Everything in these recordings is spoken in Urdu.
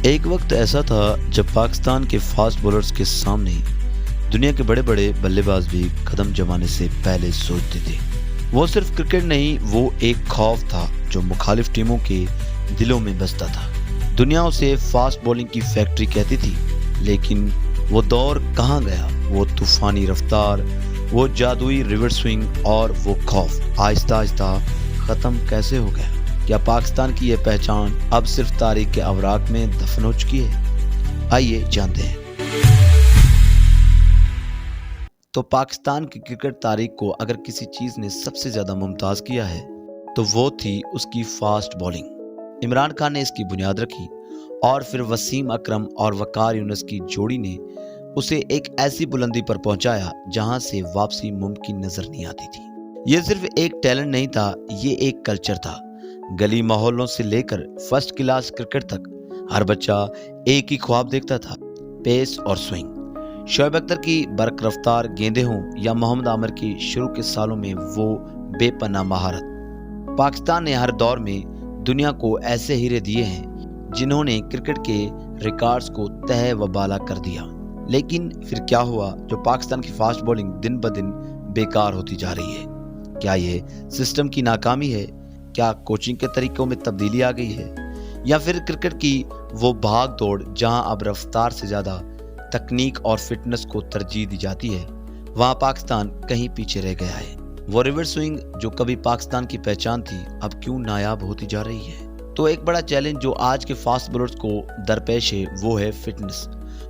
ایک وقت ایسا تھا جب پاکستان کے فاسٹ بولرز کے سامنے دنیا کے بڑے بڑے بلے باز بھی قدم جمانے سے پہلے سوچتے تھے۔ وہ صرف کرکٹ نہیں، وہ ایک خوف تھا جو مخالف ٹیموں کے دلوں میں بستا تھا۔ دنیا اسے فاسٹ بولنگ کی فیکٹری کہتی تھی، لیکن وہ دور کہاں گیا؟ وہ طوفانی رفتار، وہ جادوئی ریورس سوئنگ اور وہ خوف آہستہ آہستہ ختم کیسے ہو گیا؟ کیا پاکستان کی یہ پہچان اب صرف تاریخ کے اوراق میں دفن ہو چکی ہے؟ آئیے جانتے ہیں۔ تو پاکستان کی کرکٹ تاریخ کو اگر کسی چیز نے سب سے زیادہ ممتاز کیا ہے تو وہ تھی اس کی فاسٹ بولنگ۔ عمران خان نے اس کی بنیاد رکھی اور پھر وسیم اکرم اور وقار یونس کی جوڑی نے اسے ایک ایسی بلندی پر پہنچایا جہاں سے واپسی ممکن نظر نہیں آتی تھی۔ یہ صرف ایک ٹیلنٹ نہیں تھا، یہ ایک کلچر تھا۔ گلی محلوں سے لے کر فرسٹ کلاس کرکٹ تک ہر بچہ ایک ہی خواب دیکھتا تھا: پیس اور سوئنگ۔ شعیب اختر کی برق رفتار گیندیں ہوں یا محمد عامر کی شروع کے سالوں میں وہ بے پناہ مہارت، پاکستان نے ہر دور میں دنیا کو ایسے ہیرے دیے ہیں جنہوں نے کرکٹ کے ریکارڈز کو تہہ و بالا کر دیا۔ لیکن پھر کیا ہوا جو پاکستان کی فاسٹ بولنگ دن بدن بیکار ہوتی جا رہی ہے؟ کیا یہ سسٹم کی ناکامی ہے؟ کیا کوچنگ کے طریقوں میں تبدیلی آ گئی ہے؟ یا پھر کرکٹ کی وہ بھاگ دوڑ جہاں اب رفتار سے زیادہ تکنیک اور فٹنس کو ترجیح دی جاتی ہے، وہاں پاکستان کہیں پیچھے رہ گیا ہے؟ وہ ریورس سوئنگ جو کبھی پاکستان کی پہچان تھی اب کیوں نایاب ہوتی جا رہی ہے؟ تو ایک بڑا چیلنج جو آج کے فاسٹ بولرز کو درپیش ہے وہ ہے فٹنس۔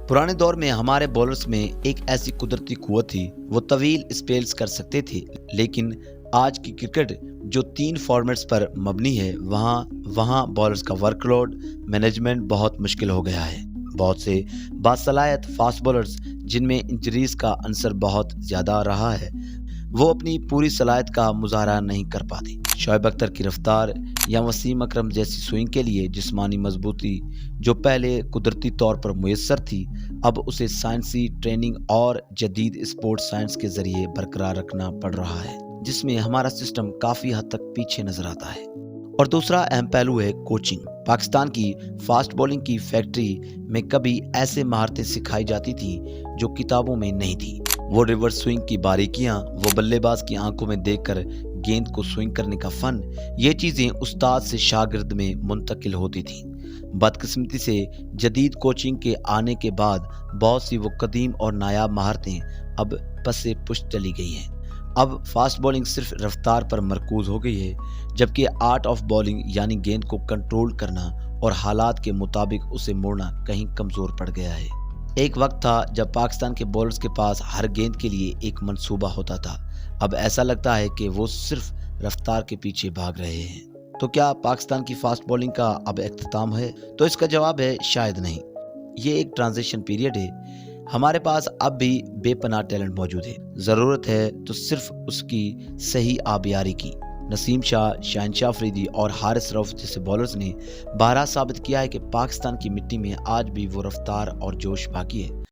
پرانے دور میں ہمارے بولرز میں ایک ایسی قدرتی قوت تھی، وہ طویل اسپیلز کر سکتے تھے، لیکن آج کی کرکٹ جو 3 فارمیٹس پر مبنی ہے وہاں بولرز کا ورک لوڈ مینجمنٹ بہت مشکل ہو گیا ہے۔ بہت سے باصلاحیت فاسٹ بولرز جن میں انجریز کا عنصر بہت زیادہ رہا ہے، وہ اپنی پوری صلاحیت کا مظاہرہ نہیں کر پاتے۔ شعیب اختر کی رفتار یا وسیم اکرم جیسی سوئنگ کے لیے جسمانی مضبوطی جو پہلے قدرتی طور پر میسر تھی، اب اسے سائنسی ٹریننگ اور جدید اسپورٹ سائنس کے ذریعے برقرار رکھنا پڑ رہا ہے، جس میں ہمارا سسٹم کافی حد تک پیچھے نظر آتا ہے۔ اور دوسرا اہم پہلو ہے کوچنگ۔ پاکستان کی فاسٹ بولنگ کی فیکٹری میں کبھی ایسے مہارتیں سکھائی جاتی تھی جو کتابوں میں نہیں تھی۔ وہ ریورس سوئنگ کی باریکیاں، وہ بلے باز کی آنکھوں میں دیکھ کر گیند کو سوئنگ کرنے کا فن، یہ چیزیں استاد سے شاگرد میں منتقل ہوتی تھیں۔ بدقسمتی سے جدید کوچنگ کے آنے کے بعد بہت سی وہ قدیم اور نایاب مہارتیں اب پس پشت چلی گئی ہیں۔ اب فاسٹ بولنگ صرف رفتار پر مرکوز ہو گئی ہے، جبکہ آرٹ آف بولنگ یعنی گیند کو کنٹرول کرنا اور حالات کے مطابق اسے موڑنا کہیں کمزور پڑ گیا ہے۔ ایک وقت تھا جب پاکستان کے بولرز کے پاس ہر گیند کے لیے ایک منصوبہ ہوتا تھا، اب ایسا لگتا ہے کہ وہ صرف رفتار کے پیچھے بھاگ رہے ہیں۔ تو کیا پاکستان کی فاسٹ بولنگ کا اب اختتام ہے؟ تو اس کا جواب ہے شاید نہیں۔ یہ ایک ٹرانزیشن پیریڈ ہے۔ ہمارے پاس اب بھی بے پناہ ٹیلنٹ موجود ہے، ضرورت ہے تو صرف اس کی صحیح آبیاری کی۔ نسیم شاہ، شہنشاہ افریدی اور حارث رؤف جیسے بولرز نے بارہا ثابت کیا ہے کہ پاکستان کی مٹی میں آج بھی وہ رفتار اور جوش باقی ہے